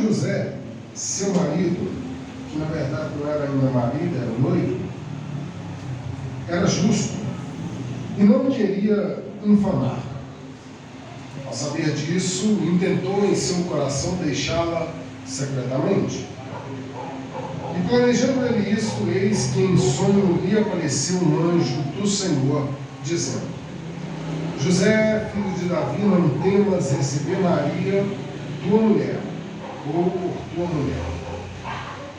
José, seu marido, que na verdade não era ainda marido, era noivo, era justo e não queria infamar. Ao saber disso, intentou em seu coração deixá-la secretamente. E planejando ele isso, eis que em sonho lhe apareceu um anjo do Senhor, dizendo: José, filho de Davi, não temas receber Maria, tua mulher, ou por tua mulher,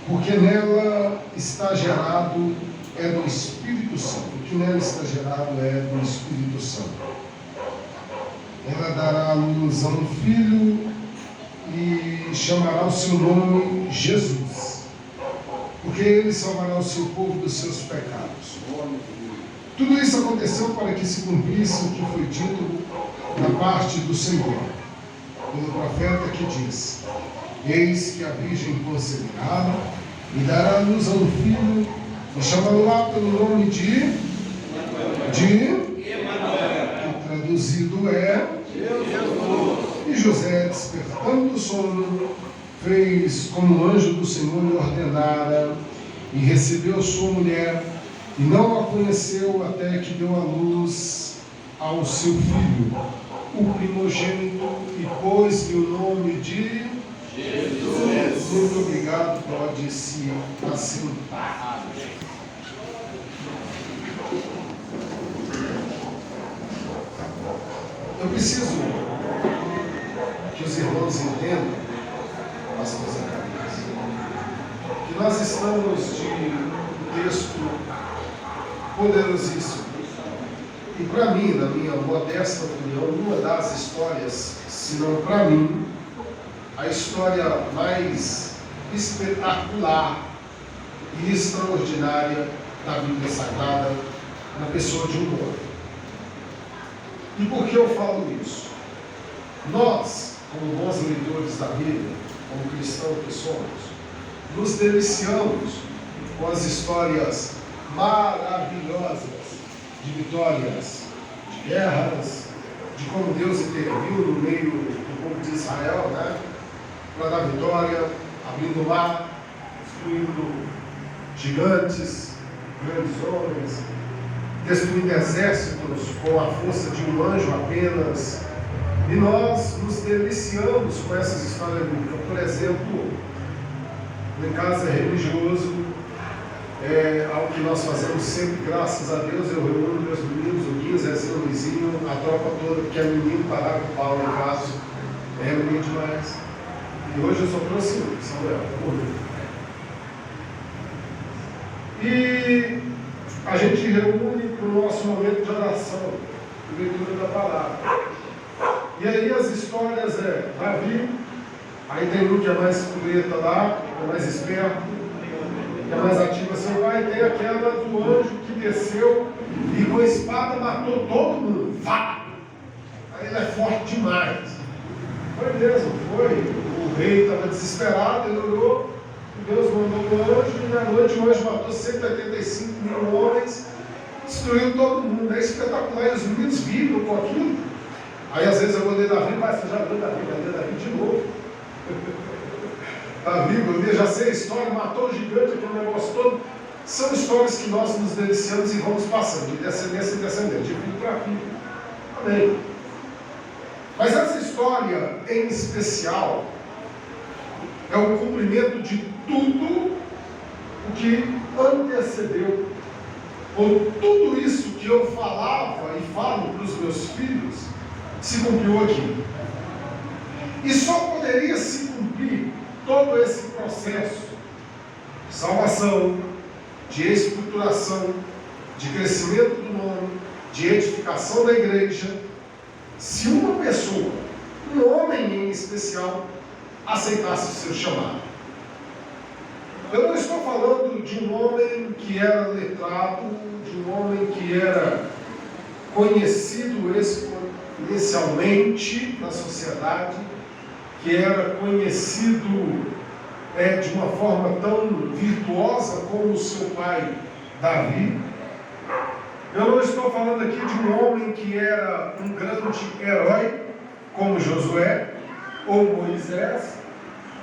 porque nela está gerado é do Espírito Santo. O que nela está gerado é do Espírito Santo. Ela dará à luz a um filho e chamará o seu nome Jesus, porque ele salvará o seu povo dos seus pecados. Tudo isso aconteceu para que se cumprisse o que foi dito da parte do Senhor, pelo profeta que diz: Eis que a Virgem conceberá e dará à luz a um filho e chamará pelo nome de Emanuel, que traduzido é Jesus. E José, despertando do sono, fez como o anjo do Senhor lhe ordenara e recebeu sua mulher e não a conheceu até que deu à luz ao seu filho, o primogênito, e pôs-lhe o nome de Jesus. Muito obrigado, pode se assentar. Eu preciso que os irmãos entendam, pastor Zacarias, que nós estamos de um texto poderosíssimo. E para mim, na minha modesta opinião, uma das histórias, se não para mim, a história mais espetacular e extraordinária da Bíblia Sagrada, na pessoa de um homem. E por que eu falo isso? Nós, como bons leitores da Bíblia, como cristãos que somos, nos deliciamos com as histórias maravilhosas de vitórias, de guerras, de como Deus interviu no meio do povo de Israel, para dar vitória, abrindo o mar, destruindo gigantes, grandes homens, destruindo exércitos com a força de um anjo apenas. E nós nos deliciamos com essas histórias bíblicas. Por exemplo, em casa religioso, algo que nós fazemos sempre, graças a Deus, eu reúno meus meninos, o Guinho, o Zezinho, o Luizinho, a tropa toda, porque é menino parar com o Paulo em casa, é menino demais. E hoje eu só trouxe um, Samuel, E a gente reúne para o nosso momento de oração, de leitura da palavra. E aí as histórias Davi, aí tem um que é mais pureta lá, é mais esperto, que é mais ativo assim, vai ter aquela do anjo que desceu e com a espada matou todo mundo. Vá! Aí ele é forte demais. Foi mesmo, foi. O rei estava desesperado, ele orou, Deus mandou o anjo, e na noite o anjo matou 185 mil homens, destruiu todo mundo. É espetacular, e os meninos vibram com aquilo. Aí às vezes eu vou ler Davi, mas você já leu Davi, vai ler Davi de novo. Davi, eu já sei a história, matou o gigante, aquele negócio todo. São histórias que nós nos deliciamos e vamos passando, de descendência em descendência, de filho para filho. Amém. Mas essa história em especial é o cumprimento de tudo o que antecedeu, ou tudo isso que eu falava e falo para os meus filhos, se cumpriu aqui. E só poderia se cumprir todo esse processo de salvação, de estruturação, de crescimento do nome, de edificação da igreja, se uma pessoa, um homem em especial, aceitasse o seu chamado. Eu não estou falando de um homem que era letrado, de um homem que era conhecido exponencialmente na sociedade, que era conhecido de uma forma tão virtuosa como o seu pai Davi. Eu não estou falando aqui de um homem que era um grande herói, como Josué ou Moisés,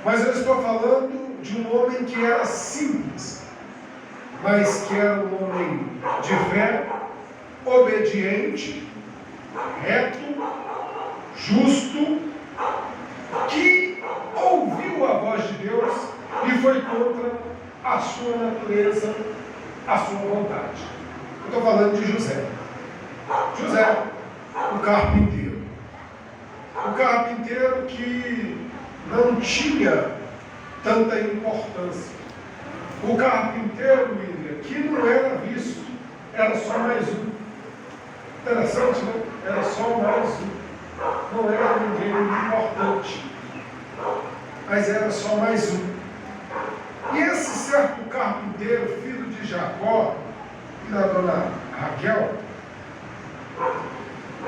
Mas eu estou falando de um homem que era simples, mas que era um homem de fé, obediente, reto, justo, que ouviu a voz de Deus e foi contra a sua natureza, a sua vontade. Eu estou falando de José. José, o carpinteiro. O carpinteiro que não tinha tanta importância. O carpinteiro, William, que não era visto, era só mais um. Interessante, né? Era só mais um. Não era ninguém importante, mas era só mais um. E esse certo carpinteiro, filho de Jacó e da dona Raquel,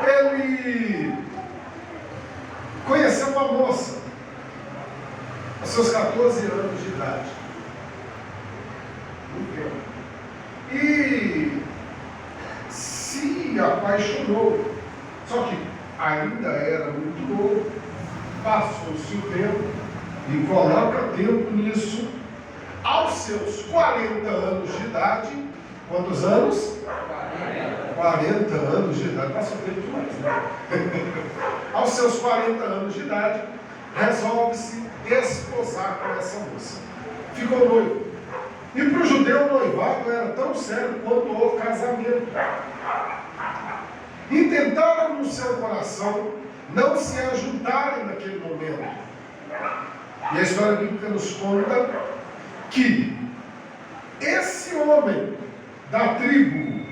ele conheceu uma moça aos seus 14 anos de idade. E se apaixonou. Só que ainda era muito novo. Passou-se o tempo e coloca tempo nisso. Aos seus 40 anos de idade, quantos anos? 40 anos de idade, passou tempo demais, né? Aos seus 40 anos de idade, resolve-se esposar com essa moça. Ficou noivo. E para o judeu o noivado era tão sério quanto o casamento. E tentaram no seu coração não se ajuntarem naquele momento. E a história bíblica nos conta que esse homem da tribo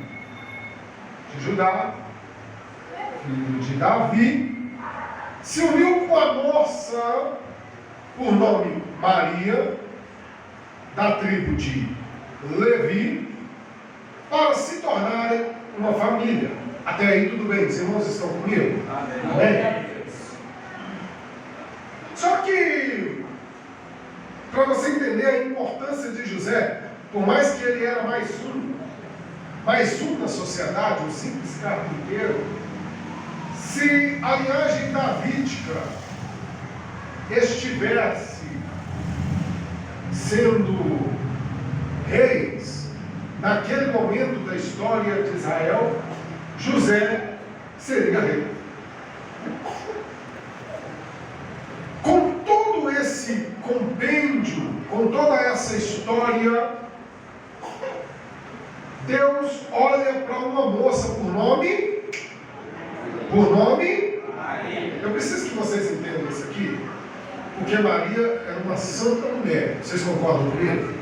de Judá, filho de Davi, se uniu com a moça por nome Maria, da tribo de Levi, para se tornarem uma família. Até aí tudo bem, os irmãos estão comigo? Amém? Só que, para você entender a importância de José, por mais que ele era mais um na sociedade, um simples carpinteiro, se a linhagem davídica estivesse sendo reis naquele momento da história de Israel, José seria rei. Com todo esse compêndio, com toda essa história, Deus olha para uma moça por nome, Maria. Eu preciso que vocês entendam isso aqui, porque Maria era uma santa mulher. Vocês concordam comigo?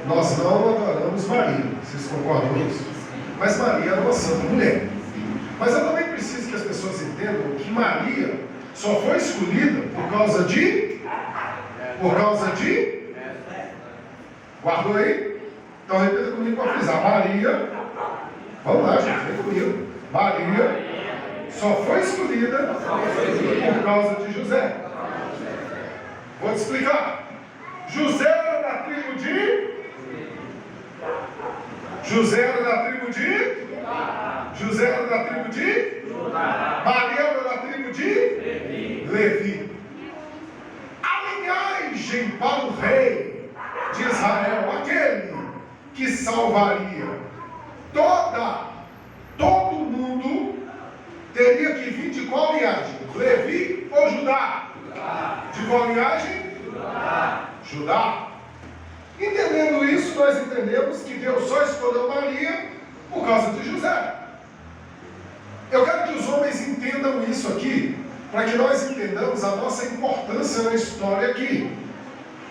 Nós não adoramos Maria. Vocês concordam com isso? Mas Maria era uma santa mulher. Mas eu também preciso que as pessoas entendam que Maria só foi escolhida por causa de... Guardou aí? Então repita comigo para frisar. Maria, vamos lá gente, vem comigo. Maria só foi escolhida por causa de José. Vou te explicar. José era da tribo de... Maria era da tribo de... Levi. A linhagem para o rei de Israel, aquele que salvaria todo mundo, teria que vir de qual linhagem? Levi ou Judá? De qual linhagem? Judá. Entendendo isso, nós entendemos que Deus só escolheu Maria por causa de José. Eu quero que os homens entendam isso aqui, para que nós entendamos a nossa importância na história aqui.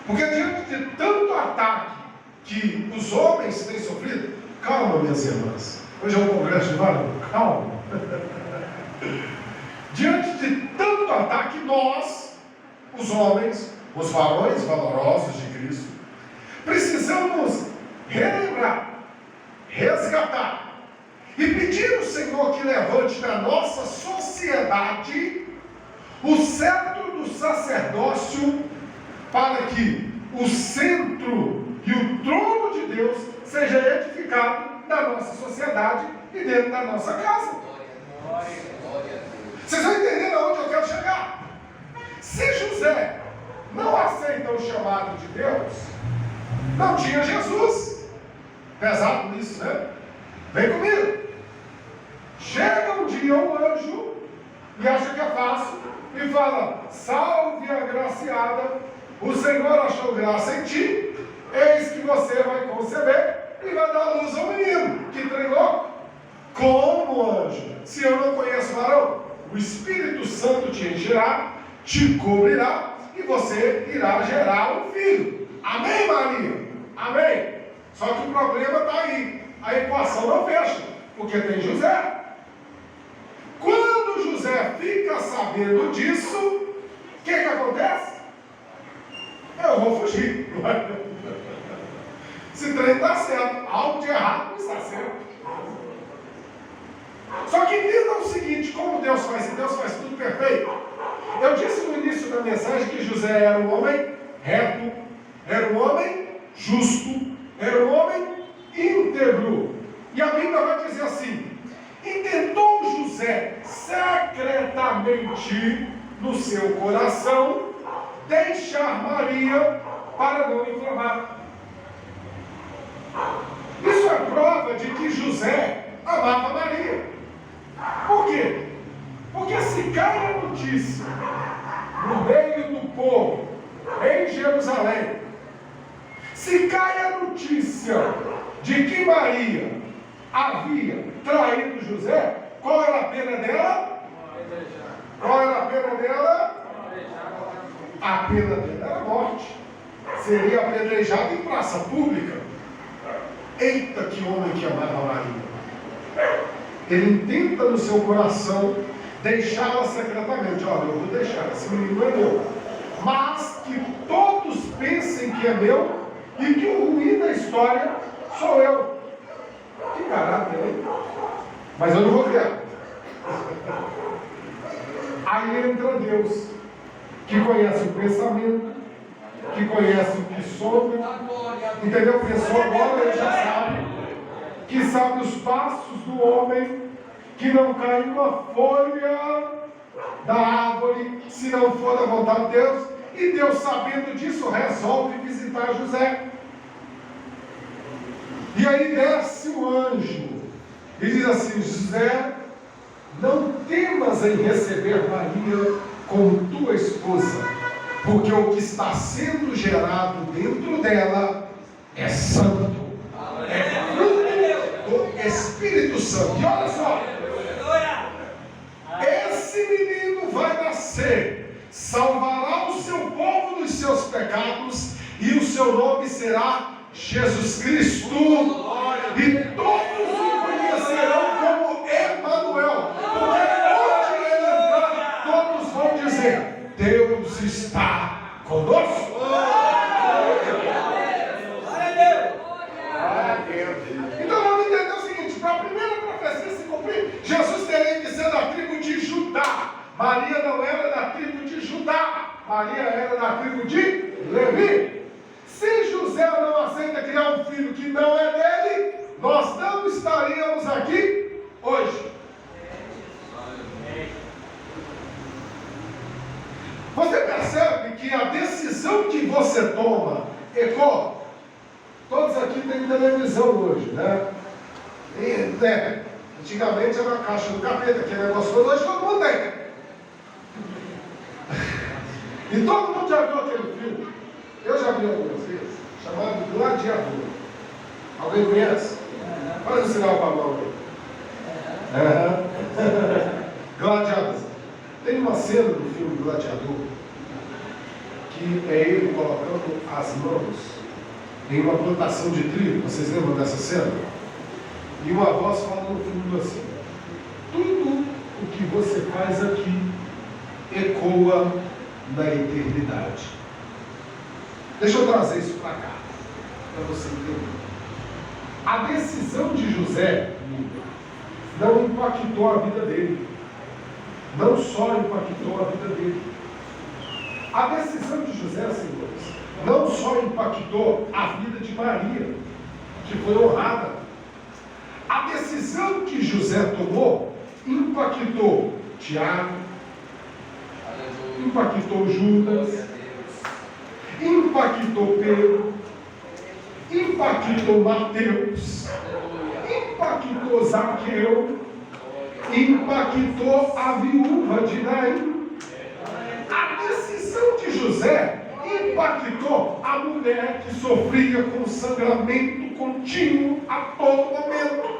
Porque diante de tanto ataque que os homens têm sofrido, calma minhas irmãs, hoje é um congresso de varão, calma. Diante de tanto ataque, nós, os homens, os varões valorosos de Cristo, precisamos relembrar, resgatar e pedir ao Senhor que levante na nossa sociedade o cetro do sacerdócio, para que o centro e o trono de Deus seja edificado na nossa sociedade e dentro da nossa casa. Vocês vão entender aonde eu quero chegar. Se José não aceitam o chamado de Deus, não tinha Jesus. Pesado isso, né? Vem comigo. Chega um dia um anjo e acha que é fácil e fala: salve agraciada, o Senhor achou graça em ti, eis que você vai conceber e vai dar luz ao menino. Que trem louco? Como, anjo? Se eu não conheço o varão, o Espírito Santo te encherá, te cobrirá e você irá gerar um filho. Amém, Maria? Amém? Só que o problema está aí. A equação não fecha, porque tem José. Quando José fica sabendo disso, o que acontece? Eu vou fugir. Esse trem está certo. Algo de errado não está certo. Só que entenda o seguinte: como Deus faz tudo perfeito. Eu disse no início da mensagem que José era um homem reto, era um homem justo, era um homem íntegro. E a Bíblia vai dizer assim: intentou José secretamente no seu coração deixar Maria para não inflamar. Isso é prova de que José amava Maria. Por quê? Porque se cai a notícia no meio do povo, em Jerusalém, se cai a notícia de que Maria havia traído José, qual era a pena dela? Qual era a pena dela? A pena dela era a morte. Seria apedrejada em praça pública. Eita, que homem que amava Maria! Ele intenta no seu coração deixá-la secretamente. Olha, eu vou deixar, esse menino é meu, mas que todos pensem que é meu e que o ruim da história sou eu. Que caráter, hein? Mas eu não vou criar. Aí entra Deus, que conhece o pensamento, que conhece o que sobra, entendeu? Pensou agora, ele já sabe, que sabe os passos do homem, que não cai uma folha da árvore se não for da vontade de Deus. E Deus, sabendo disso, resolve visitar José. E aí desce o anjo e diz assim: José, não temas em receber Maria como tua esposa, porque o que está sendo gerado dentro dela é santo, é fruto do Espírito Santo. E olha só, esse menino vai nascer, salvará o seu povo dos seus pecados, e o seu nome será Jesus Cristo, e todos o conhecerão como Emanuel, porque onde ele entrar, todos vão dizer: Deus está conosco. Então vamos entender o seguinte: para a primeira profecia se cumprir, Jesus teria que ser da tribo de Judá. Maria não era da tribo de Judá, Maria era da tribo de Levi. Se José não aceita criar um filho que não é dele, nós não estaríamos aqui hoje. Você percebe que a decisão que você toma ecoa? Todos aqui têm televisão hoje, né? Antigamente era uma caixa do capeta, que negócio todo, hoje todo mundo tem. E todo mundo já viu aquele filme. Eu já vi algumas vezes, chamado Gladiador. Alguém conhece? Faz um sinal com a mão aí. Gladiador. Tem uma cena do filme Gladiador que é ele colocando as mãos em uma plantação de trigo. Vocês lembram dessa cena? E uma voz fala no fundo assim: tudo o que você faz aqui ecoa na eternidade. Deixa eu trazer isso para cá, para você entender. A decisão de José não impactou a vida dele. Não só impactou a vida dele. A decisão de José, senhores, não só impactou a vida de Maria, que foi honrada. A decisão que José tomou impactou Tiago, impactou Judas, impactou Pedro, impactou Mateus, impactou Zaqueu, impactou a viúva de Naim. A decisão de José impactou a mulher que sofria com sangramento contínuo a todo momento.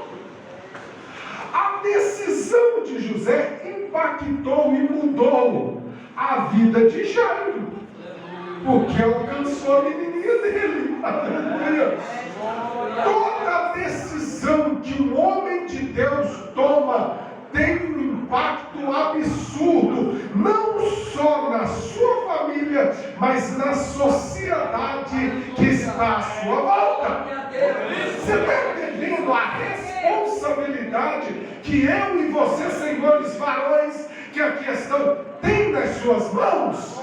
A decisão de José impactou e mudou a vida de Jairo, porque alcançou a menininha dele. Aleluia. Toda decisão que um homem de Deus toma tem um impacto absurdo, não só na sua família, mas na sociedade que está à sua volta. Você está entendendo a responsabilidade que eu e você, senhores varões, que a questão tem nas suas mãos?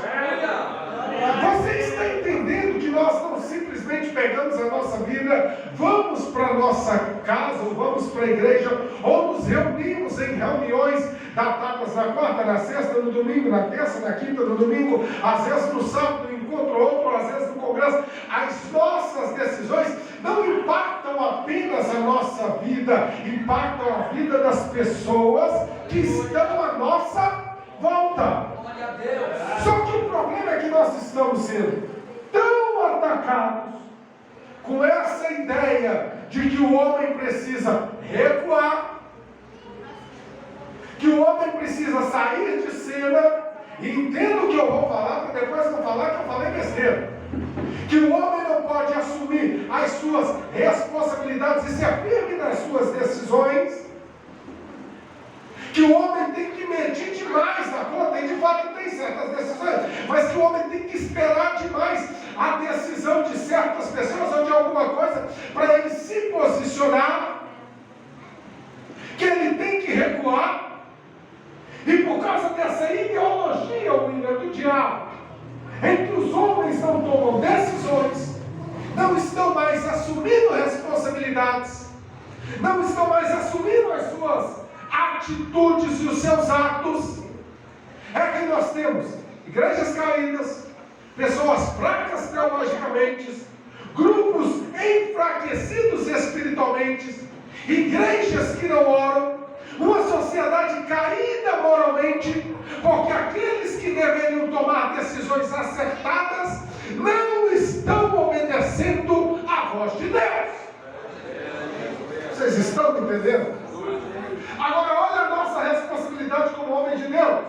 Você está entendendo que nós não simplesmente pegamos a nossa vida, vamos para a nossa casa, ou vamos para a igreja, ou nos reunimos em reuniões datadas na quarta, na sexta, no domingo, na terça, na quinta, no domingo, às vezes no sábado, encontro outro, às vezes no congresso. As nossas decisões não impactam apenas a nossa vida, impactam a vida das pessoas que estão à nossa volta. Só que o problema é que nós estamos sendo tão atacados com essa ideia de que o homem precisa recuar, que o homem precisa sair de cena. E entenda o que eu vou falar, para depois não falar que eu falei besteira. Que o homem não pode assumir as suas responsabilidades e ser firme nas suas decisões. Que o homem tem que medir demais na conta, e de fato tem certas decisões, mas que o homem tem que esperar demais a decisão de certas pessoas ou de alguma coisa para ele se posicionar, que ele tem que recuar. E por causa dessa ideologia, William, do diabo, em que os homens não tomam decisões, não estão mais assumindo responsabilidades, não estão mais assumindo as suas atitudes e os seus atos, é que nós temos igrejas caídas, pessoas fracas teologicamente, grupos enfraquecidos espiritualmente, igrejas que não oram, uma sociedade caída moralmente, porque aqueles que deveriam tomar decisões acertadas não estão obedecendo à voz de Deus. Vocês estão entendendo? Agora olha a nossa responsabilidade como homem de Deus.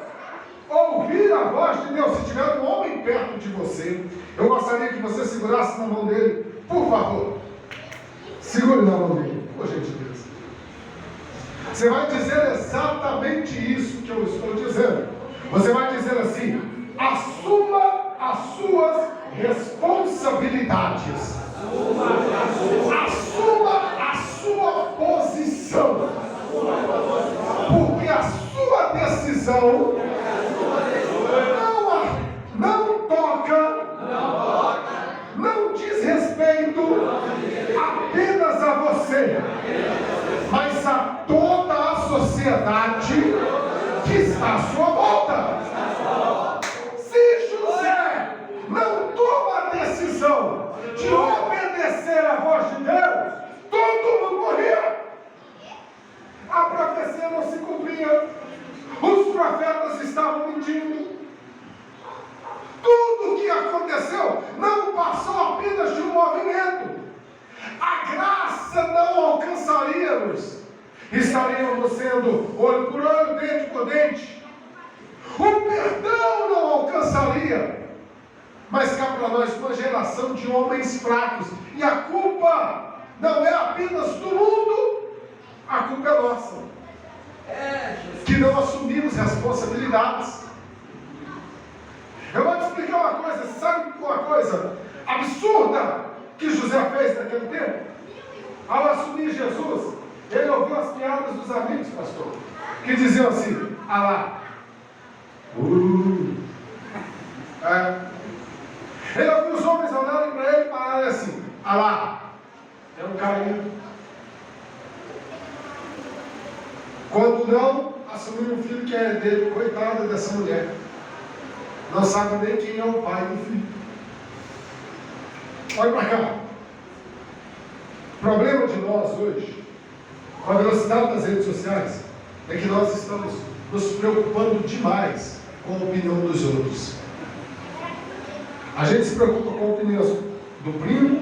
Ouvir a voz de Deus. Se tiver um homem perto de você, eu gostaria que você segurasse na mão dele. Por favor, segure na mão dele, por gentileza. Você vai dizer exatamente isso que eu estou dizendo. Você vai dizer assim: assuma as suas responsabilidades. Assuma a sua posição. Porque a sua decisão não toca, não diz respeito apenas a você, mas a toda a sociedade que está à sua volta. Se José não toma a decisão de obedecer à voz de Deus, todo mundo morria. A profecia não se cumpria, os profetas estavam mentindo. Tudo o que aconteceu não passou apenas de um movimento. A graça não alcançaríamos, estaríamos sendo olho por olho, dente por dente. O perdão não alcançaria, mas cá para nós uma geração de homens fracos. E a culpa não é apenas do mundo, a culpa é nossa, que não assumimos responsabilidades. Eu vou te explicar uma coisa. Sabe uma coisa absurda que José fez naquele tempo? Ao assumir Jesus, ele ouviu as piadas dos amigos, pastor, que diziam assim: ah lá, Ele ouviu os homens olharem para ele e pararem assim: ah lá, é um caído. Quando não, assumiu um filho que é dele. Coitada dessa mulher, não sabe nem quem é o pai do filho. Olha para cá. O problema de nós hoje, com a velocidade das redes sociais, é que nós estamos nos preocupando demais com a opinião dos outros. A gente se preocupa com a opinião do primo,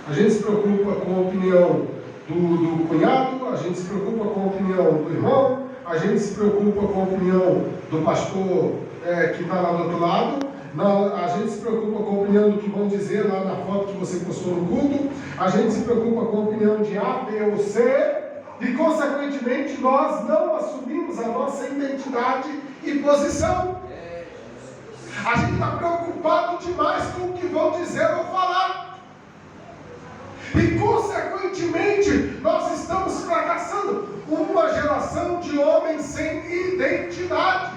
a gente se preocupa com a opinião do cunhado, a gente se preocupa com a opinião do irmão, a gente se preocupa com a opinião do pastor que está lá do outro lado, a gente se preocupa com a opinião do que vão dizer lá na foto que você postou no culto, a gente se preocupa com a opinião de A, B ou C, e consequentemente nós não assumimos a nossa identidade e posição. A gente está preocupado demais com o que vão dizer ou falar. E consequentemente nós estamos fracassando. Uma geração de homens sem identidade.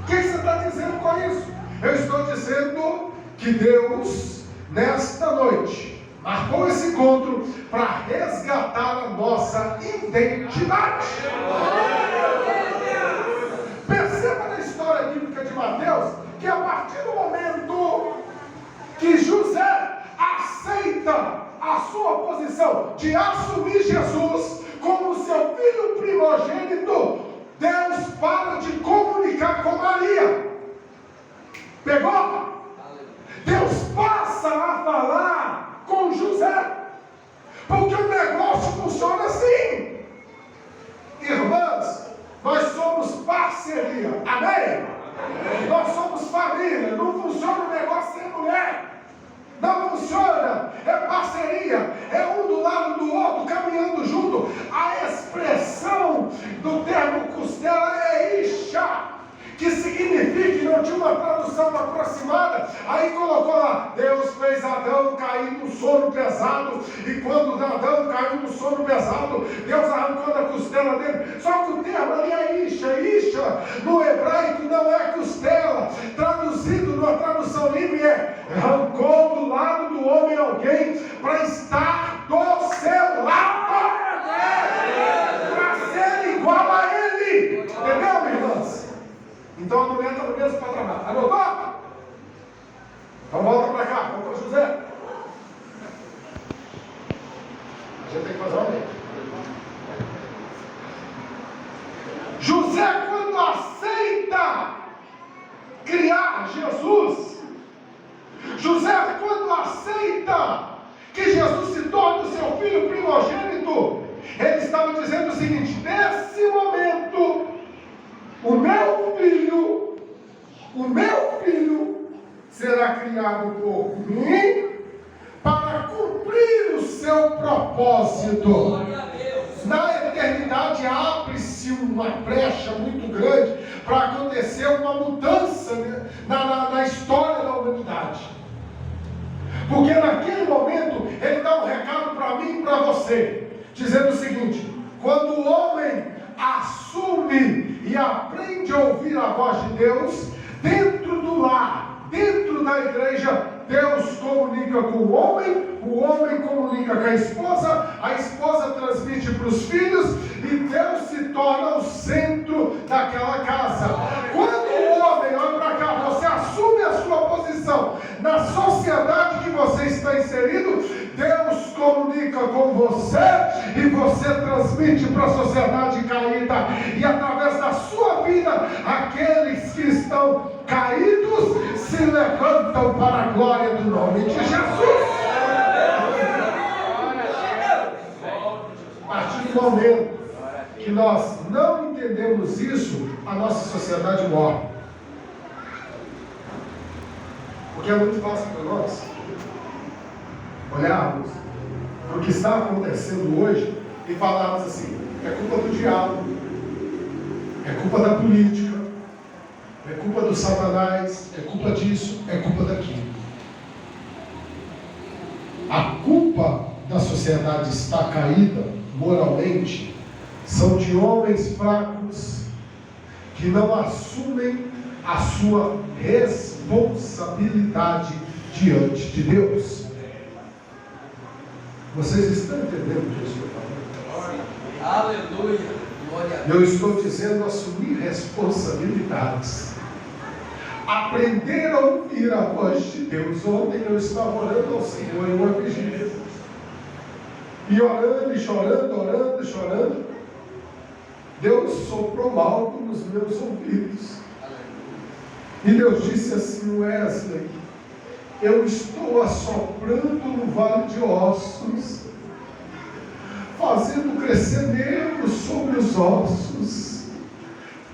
O que você está dizendo com isso? Eu estou dizendo que Deus, nesta noite, marcou esse encontro para resgatar a nossa identidade. Perceba na história bíblica de Mateus que a partir do momento que José aceita a sua posição de assumir Jesus como seu filho primogênito, Deus para de comunicar com Maria. Pegou? Deus passa a falar com José, porque o negócio funciona assim. Irmãs, nós somos parceria, amém? Nós somos família, não funciona o negócio sem mulher. Não funciona, é parceria, é um do lado do outro, caminhando junto. A expressão do termo costela é isha, que significa, que não tinha uma tradução aproximada, aí colocou lá, Deus fez Adão cair no sono pesado, e quando Adão caiu no sono pesado, Deus arrancou da costela dele. Só que o termo ali é isha, isha no hebraico não é costela, traduzido numa tradução livre arrancou do lado do homem alguém para estar do seu lado, para ser igual a ele, entendeu, minhas irmãs? Então a mulher está no mesmo patamar. Anotou? Então volta para cá, vamos para José. A gente tem que fazer uma lei. José, quando aceita criar Jesus, José, quando aceita que Jesus se torne o seu filho primogênito, ele estava dizendo o seguinte: nesse momento, o meu filho será criado por mim para cumprir o seu propósito. Na eternidade abre-se uma brecha muito grande para acontecer uma mudança na história da humanidade. Porque naquele momento ele dá um recado para mim e para você, dizendo o seguinte: quando o homem assume e aprende a ouvir a voz de Deus, dentro do lar, dentro da igreja, Deus comunica com o homem comunica com a esposa transmite para os filhos, e Deus se torna o centro daquela casa. Quando o homem, olha para cá, você assume a sua posição na sociedade que você está inserido, Deus comunica com você e você transmite para a sociedade caída, e através da sua vida, aqueles que estão caídos se levantam para a glória do nome de Jesus. A partir do momento que nós não entendemos isso, a nossa sociedade morre. Porque é muito fácil para nós olharmos para o que está acontecendo hoje e falarmos assim: é culpa do diabo, é culpa da política, é culpa do Satanás, é culpa disso, é culpa daquilo. A culpa da sociedade estar caída moralmente são de homens fracos que não assumem a sua responsabilidade diante de Deus. Vocês estão entendendo o que eu estou falando? Aleluia! Glória a Deus. Eu estou dizendo assumir responsabilidades. aprender a ouvir a voz de Deus. Ontem eu estava orando ao Senhor em uma vigília, e orando, e chorando, orando, e chorando, Deus soprou algo nos meus ouvidos, e Deus disse assim: Wesley, eu estou assoprando no vale de ossos, fazendo crescer nervos sobre os ossos,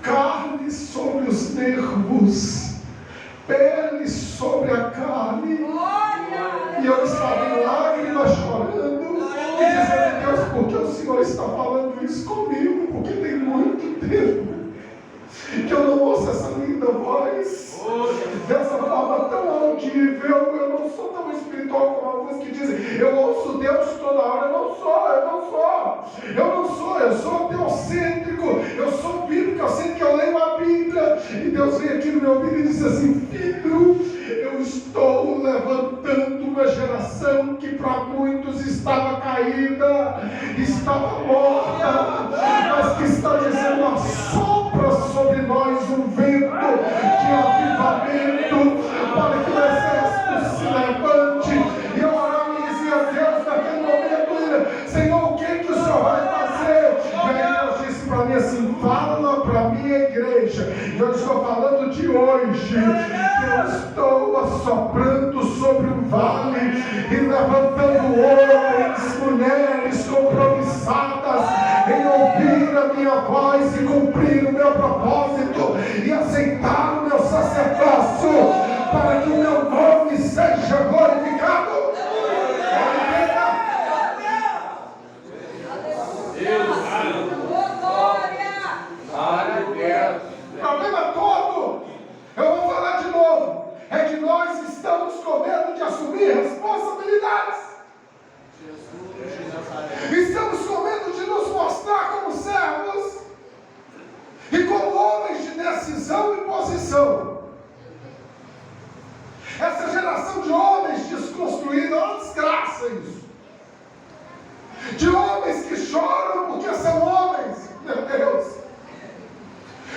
carne sobre os nervos, pele sobre a carne. E eu estava em lágrimas, chorando, e dizendo: Deus, por que o Senhor está falando isso comigo? Porque tem muito tempo que eu não ouço essa linda voz dessa forma tão audível. Eu não sou tão espiritual como alguns que dizem: eu ouço Deus toda hora. Eu sou teocêntrico, eu sou bíblico, eu sei que eu leio a Bíblia. E Deus veio aqui no meu ouvido e disse assim: filho, eu estou levantando uma geração que para muitos estava caída, estava morta, mas que está dizendo: assopra sobre nós um vento de avivamento, para que o exército se levante. E eu orava e dizia a Deus naquele momento: Senhor, o que o Senhor vai fazer? E aí Deus disse para mim assim: fala para a minha igreja. E eu estou falando de hoje, que eu estou assoprando sobre um vale e levantando homens, mulheres compromissadas em ouvir a minha voz e cumprir o meu propósito e aceitar o meu sacerdócio, para que o meu nome seja glorificado. O problema todo, eu vou falar de novo, é que nós estamos com medo de assumir responsabilidades. Estamos com medo de nos mostrar como servos e como homens de decisão e posição. Essa geração de homens desconstruídos é uma desgraça isso. De homens que choram porque são homens, meu Deus.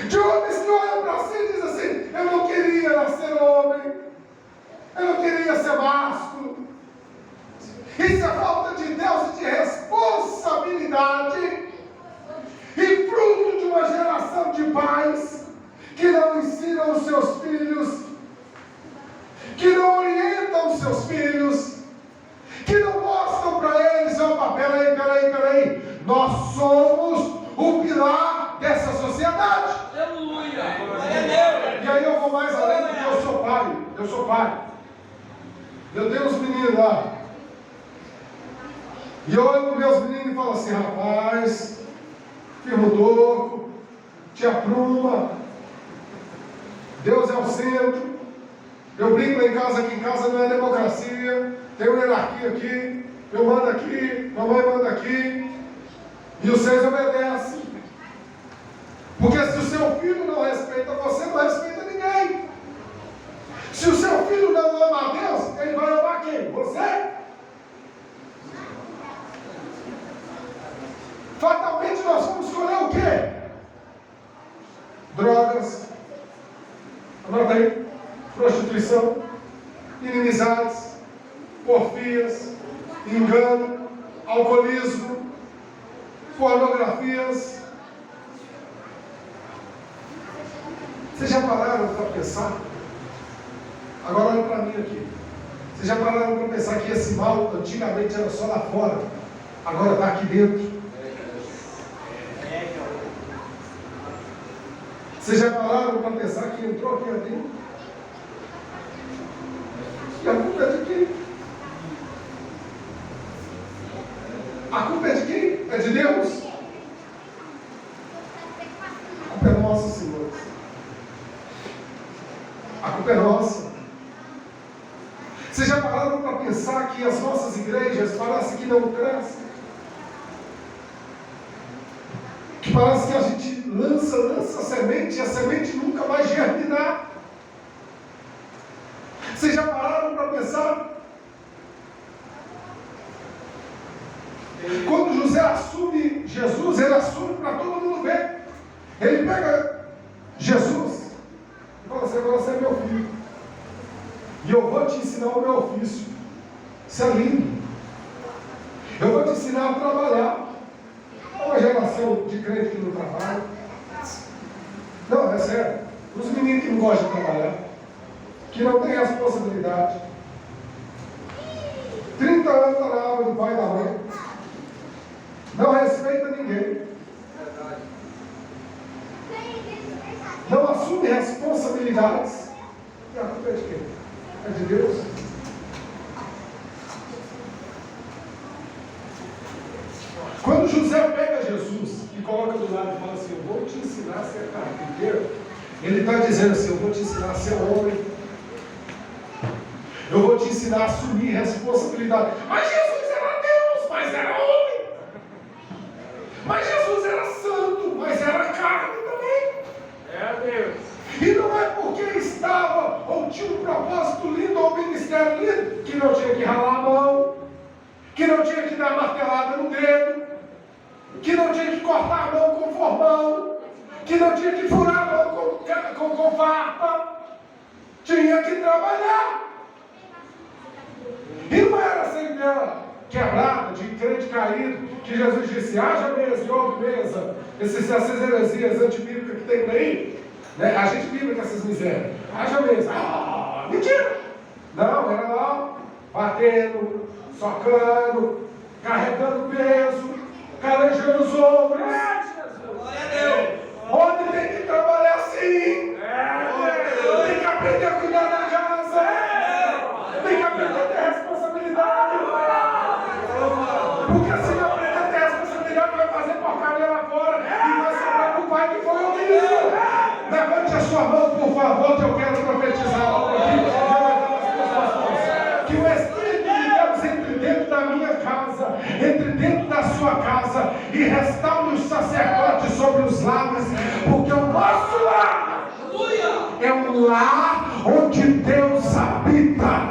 De homens que olham para si e dizem assim: eu não queria nascer homem, eu não queria ser másculo. Isso é falta de Deus e de responsabilidade, e fruto de uma geração de pais que não ensinam os seus filhos, que não orientam os seus filhos, que não mostram para eles: opa, peraí, nós somos o pilar dessa sociedade. Aleluia! E aí eu vou mais além, porque eu sou pai. Eu tenho uns meninos lá, e eu olho para meus meninos e falo assim: rapaz, firma o toco, te apruma, Deus é o centro. Eu brinco lá em casa, que em casa não é democracia, tem uma hierarquia aqui, eu mando aqui, mamãe manda aqui, e vocês obedecem. Porque se o seu filho não respeita você, não respeita ninguém. Se o seu filho não ama a Deus, ele vai amar quem? Você? Fatalmente nós vamos escolher o quê? Drogas, anota aí, prostituição, inimizades, porfias, engano, alcoolismo, pornografias. Vocês já pararam para pensar? Agora olha para mim aqui. Vocês já pararam para pensar que esse mal antigamente era só lá fora, agora está aqui dentro? Vocês já pararam para pensar que entrou aqui dentro? E a culpa é de quem? A culpa é de quem? É de Deus? A culpa é nossa, senhores. A culpa é nossa. Vocês já pararam para pensar que as nossas igrejas parece que não crescem? Que parece que a gente lança semente e a semente nunca vai germinar? Vocês já pararam para pensar? Quando José assume Jesus, ele assume para todo mundo ver. Ele pega Jesus e fala assim: agora você é meu filho. te ensinar o meu ofício. Isso é lindo. Eu vou te ensinar a trabalhar. É uma geração de crente que não trabalha. Não, é sério. Os meninos que não gostam de trabalhar, que não têm responsabilidade. 30 anos está na aula do pai e da mãe. Não respeita ninguém. Não assume responsabilidades. E a culpa é de quem? É de Deus? Quando José pega Jesus e coloca do lado e fala assim: eu vou te ensinar a ser carpinteiro, ele está dizendo assim: eu vou te ensinar a ser homem, eu vou te ensinar a assumir responsabilidade. Mas Jesus era Deus, mas era homem. Mas Jesus era santo, mas era carne também. É Deus. E não é porque estava ou tinha um propósito lindo ou um ministério lindo que não tinha que ralar a mão, que não tinha que dar martelada no dedo, que não tinha que cortar a mão com formão, que não tinha que furar a mão com farpa. Tinha que trabalhar. E não era essa ideia quebrada, de crente caído, que Jesus disse: haja mesa e houve mesa. Essas heresias antibíblicas que tem por aí, né? A gente vive com essas misérias. Haja mesa. Ah, mentira! Não, era lá, batendo, socando, carregando peso, calejando os ombros. Glória a Deus! Onde tem que trabalhar assim. Tem que aprender a cuidar da casa. Tem que aprender a ter responsabilidade. Porque se não aprender a ter responsabilidade, vai fazer porcaria lá fora e vai sobrar para o pai que foi omisso. Levante a sua mão, por favor, que eu quero profetizar algo aqui. Que o Espírito de Deus entre dentro da minha casa, entre dentro da sua casa e restaure os sacerdotes sobre os lares, porque o nosso lar é um lar onde Deus habita.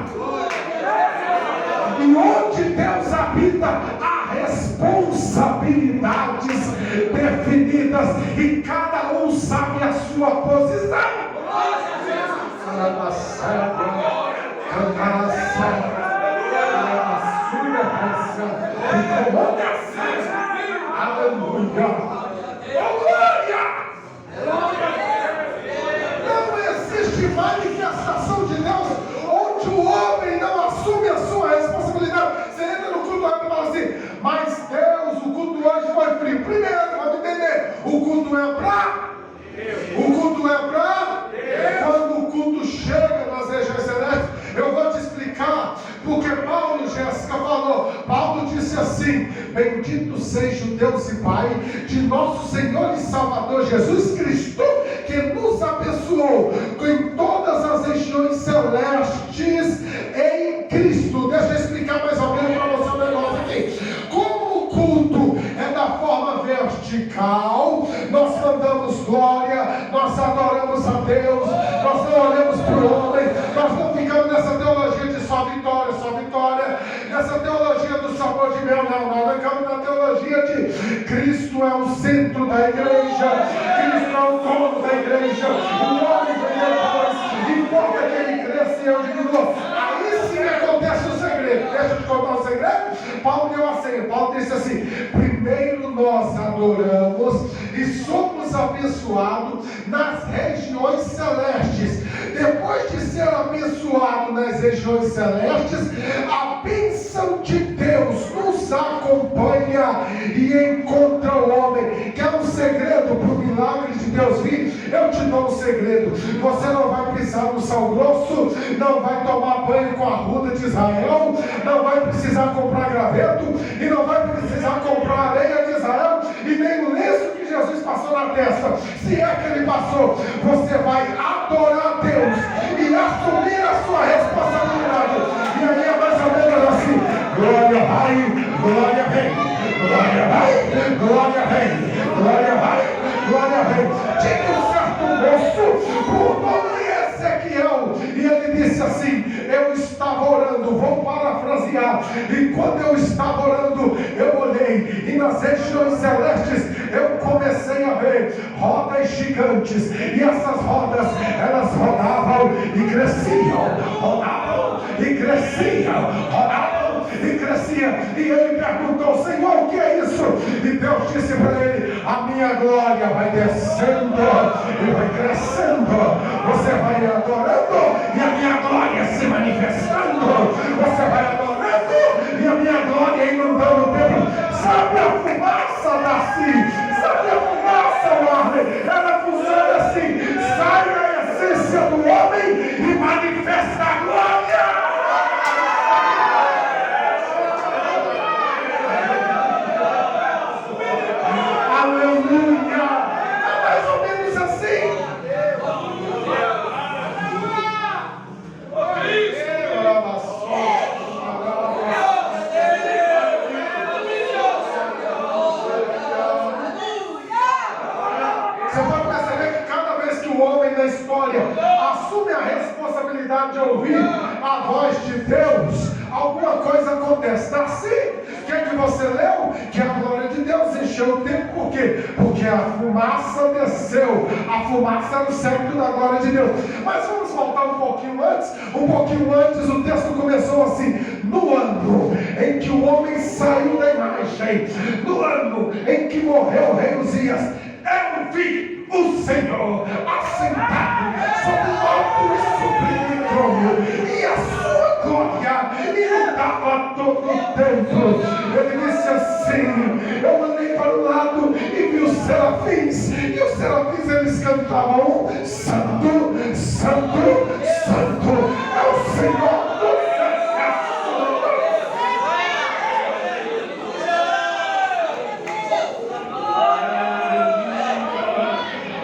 E onde Deus habita, há responsabilidades definidas e cada um sabe a sua posição. Aleluia! Não existe manifestação de Deus onde o homem não assume a sua responsabilidade. Você entra no culto e fala assim: mas Deus, o culto hoje foi frio. Primeiro, vamos entender: o culto é para quando o culto chega nas regiões celestes. Eu vou te explicar porque Paulo, Jéssica, falou. Paulo disse assim: bendito seja o Deus e Pai de nosso Senhor e Salvador Jesus Cristo, que nos abençoou em todas as regiões celestes em Cristo. Deixa eu explicar mais ou menos para você um negócio aqui. Como o culto é da forma vertical, nós mandamos glória, nós adoramos a Deus, nós não olhamos para o homem, nós não ficamos nessa teologia de só vitória, nessa teologia do sabor de mel, não, nós ficamos na teologia de Cristo é o centro da igreja, Cristo é o dono da igreja, o homem vem depois, importa que ele cresça e eu diminua. Aí sim acontece o segredo. Deixa eu te contar o segredo. Paulo deu a senha. Paulo disse assim: primeiro nós adoramos e somos abençoados nas regiões celestes. Depois de ser abençoado nas regiões celestes, a bênção de Deus nos acompanha e encontra o homem. Quer um segredo para o milagre de Deus vir? Eu te dou um segredo. Você não vai pisar no sal grosso, não vai tomar banho com a ruda de Israel, não vai precisar comprar graveto e não vai precisar comprar areia de Israel e nem o lenço que Jesus passou na testa. Se é que ele passou, você vai adorar a Deus e assumir a sua responsabilidade. E aí é mais ou menos assim: glória vai, glória vem, glória vai, glória vem, glória vai, glória vem. Tinha um certo moço, por nome Ezequiel, e ele disse assim: eu estava orando, vou parafrasear, e quando eu estava orando, eu olhei, e nas regiões celestes eu comecei a ver rodas gigantes, e essas rodas, elas rodavam e cresciam, rodavam e crescia, oravam e crescia. E ele perguntou: Senhor, o que é isso? E Deus disse para ele: a minha glória vai descendo e vai crescendo. Você vai adorando e a minha glória se manifestando. Você vai adorando e a minha glória inundando o templo. Sabe a fumaça daqui? Sabe a fumaça, Warner? Ela funciona assim: sai a essência do homem e manifesta a glória. Aleluia! É mais ou menos assim. Você pode perceber que cada vez que o homem da história assume a responsabilidade de ouvir a voz de Deus, alguma coisa acontece. Assim, o que você leu? Que a glória de Deus encheu o templo. Por quê? Porque a fumaça desceu. A fumaça era o centro da glória de Deus. Mas vamos voltar um pouquinho antes. Um pouquinho antes o texto começou assim: no ano em que o homem saiu da imagem, no ano em que morreu o rei Uzias, eu vi o Senhor assentado sobre o alto e sublime trono, e a sua glória inundava todo o templo. Ele disse assim: eu olhei para o lado e vi os serafins, e os serafins eles cantavam: Santo, Santo, Santo é o Senhor dos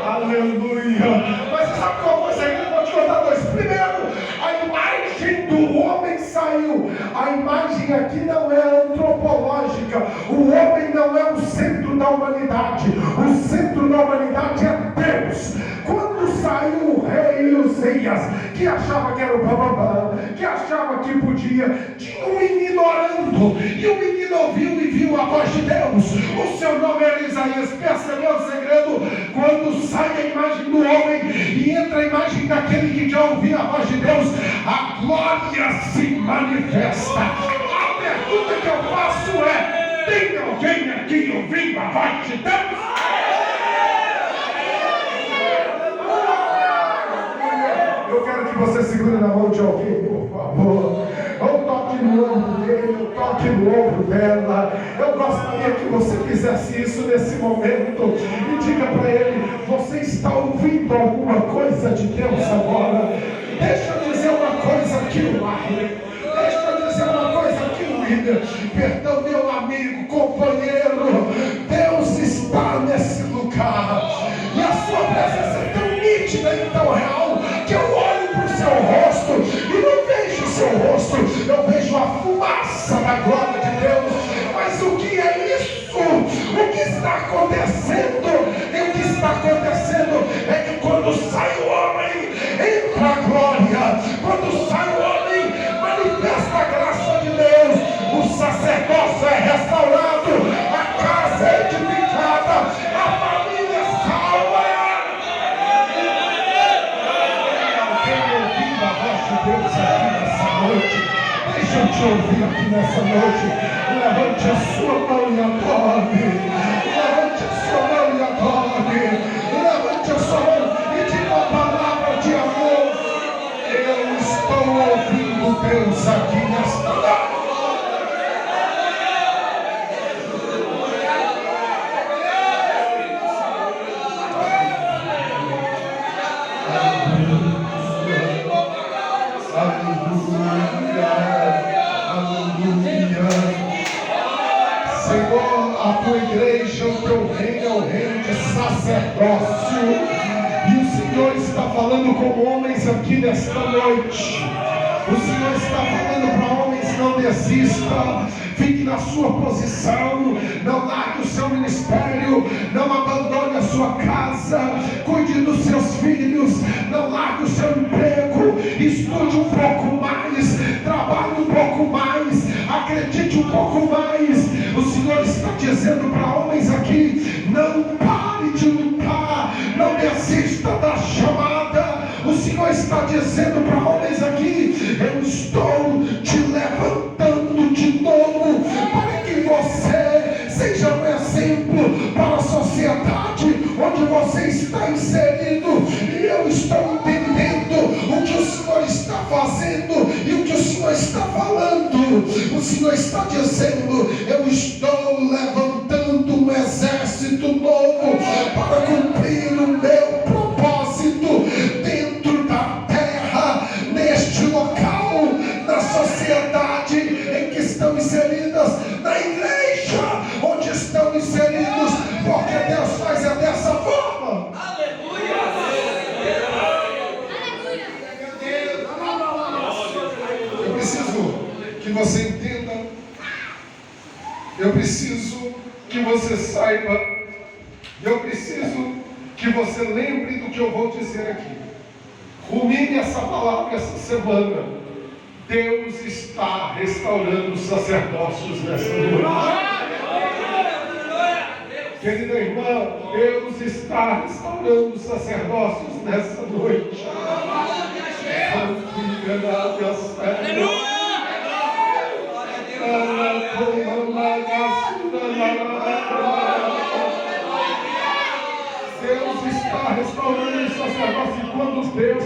Aleluia! Mas sabe qual foi o segredo? Vou te contar dois. Primeiro, a imagem do homem saiu. A imagem aqui não é antropológica. O homem não é o centro da humanidade. O centro da humanidade é Deus. Quando saiu o rei Uzias, que achava que era o bambambam, que achava que podia, tinha um menino orando, e o menino ouviu e viu a voz de Deus. O seu nome era Isaías. Percebeu o segredo? Quando sai a imagem do homem e entra a imagem daquele que já ouvia a voz de Deus, a glória se manifesta. A pergunta que eu faço é: tem alguém aqui ouvindo a voz de Deus? Eu quero que você segure na mão de alguém, por favor. Ou toque no ombro dele, ou toque no ombro dela. Eu gostaria que você fizesse isso nesse momento e diga para ele: você está ouvindo alguma coisa de Deus agora? Deixa eu dizer uma coisa aqui, Warner. Deixa eu dizer uma coisa aqui, William. Perdão, meu amigo, companheiro. Deus está nesse lugar. E a sua presença é tão nítida e tão real que eu olho para o seu rosto e não vejo o seu rosto, eu vejo a fumaça da glória de Deus. Mas o que é isso? O que está acontecendo? E o que está acontecendo é que quando sai o homem, entra a glória. Quando sai o homem, manifesta a graça de Deus. O sacerdócio é restaurado, a casa é edificada, a família é salva. Deus aqui nessa noite, deixa eu te ouvir aqui nessa noite. Levante a sua mão e adore. Levante a sua mão e adore. Levante a sua mão e diga uma palavra de amor. Eu estou ouvindo Deus aqui nessa noite. Senhor, a tua igreja, o teu reino é o reino de sacerdócio. E o Senhor está falando com homens aqui nesta noite. O Senhor está falando para homens: não desista, fique na sua posição, não largue o seu ministério, não abandone a sua casa, cuide dos seus filhos, não largue o seu emprego, estude um pouco mais, trabalhe um pouco mais, acredite um pouco mais. O Senhor está dizendo para homens aqui: não pare de lutar, não desista da chamada. O Senhor está dizendo para homens aqui: eu estou O Senhor está dizendo: eu estou levantando um exército novo para cumprir o meu propósito dentro da terra, neste local, na sociedade em que estão inseridas, na igreja onde estão inseridos, porque Deus faz dessa forma. Eu preciso que você entenda, eu preciso que você saiba, eu preciso que você lembre do que eu vou dizer aqui. Rumine essa palavra essa semana. Deus está restaurando os sacerdócios nessa noite. Querida irmã, Deus está restaurando os sacerdócios nessa noite. Deus está restaurando os sacerdócios. E quando Deus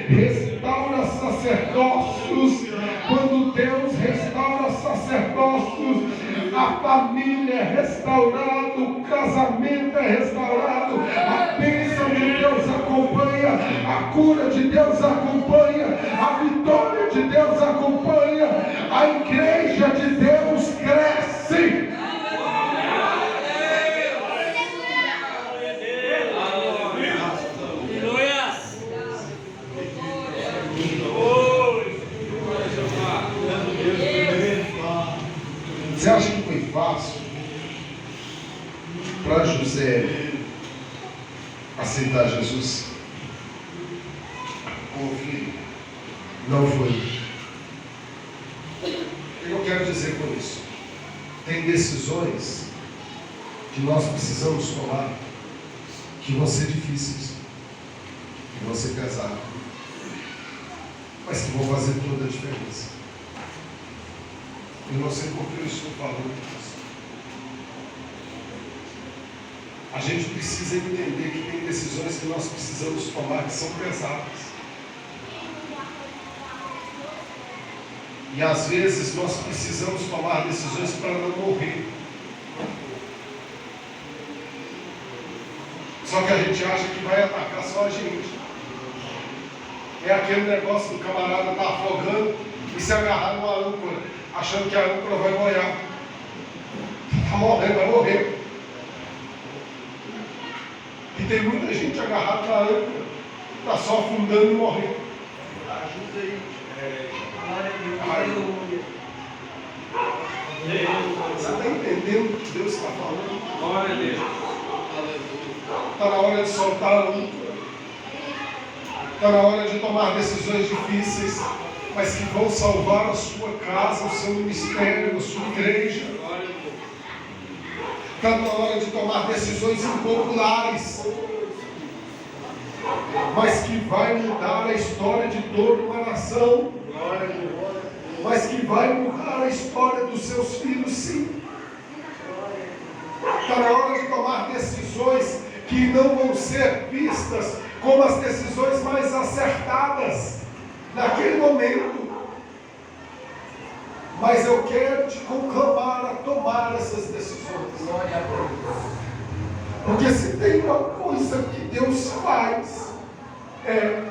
restaura sacerdócios, quando Deus restaura sacerdócios, a família é restaurada, o casamento é restaurado, a bênção de Deus acompanha, a cura de Deus acompanha, a vitória de Deus acompanha, a igreja de Deus cresce. Você acha que foi fácil para José aceitar Jesus como filho? Não foi. O que eu quero dizer com isso? Tem decisões que nós precisamos tomar que vão ser difíceis, que vão ser pesadas, mas que vão fazer toda a diferença. Eu não sei por que eu estou falando disso. A gente precisa entender que tem decisões que nós precisamos tomar que são pesadas. E às vezes nós precisamos tomar decisões para não morrer. Só que a gente acha que vai atacar só a gente. É aquele negócio do camarada estar afogando e se agarrar numa âncora, achando que a âncora vai molhar. Está morrendo, vai morrer. E tem muita gente agarrada na âncora, está só afundando e morrendo. Ajuda aí. Você está entendendo o que Deus está falando? Glória a Deus. Está na hora de soltar a âncora. Está na hora de tomar decisões difíceis, mas que vão salvar a sua casa, o seu ministério, a sua igreja. Está na hora de tomar decisões impopulares, mas que vai mudar a história de toda uma nação, mas que vai mudar a história dos seus filhos, sim. Está na hora de tomar decisões que não vão ser vistas como as decisões mais acertadas naquele momento. Mas eu quero te conclamar a tomar essas decisões. Glória a Deus. Porque se tem uma coisa que Deus faz, é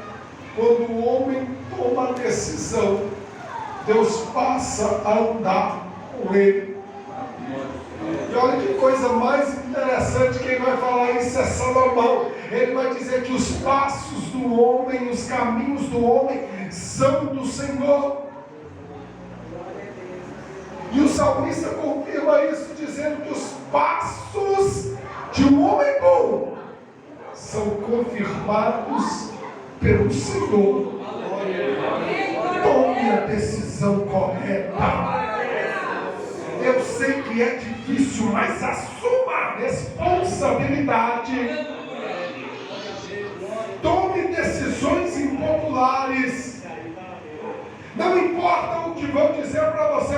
quando o homem toma a decisão, Deus passa a andar com ele. E olha que coisa mais interessante, quem vai falar isso é Salomão. Ele vai dizer que os passos do homem, os caminhos do homem são do Senhor. E o salmista confirma isso, dizendo que os passos de um homem bom são confirmados pelo Senhor. Tome a decisão correta. Eu sei que é difícil, mas assuma a responsabilidade. Tome decisões impopulares. Não importa o que vão dizer para você.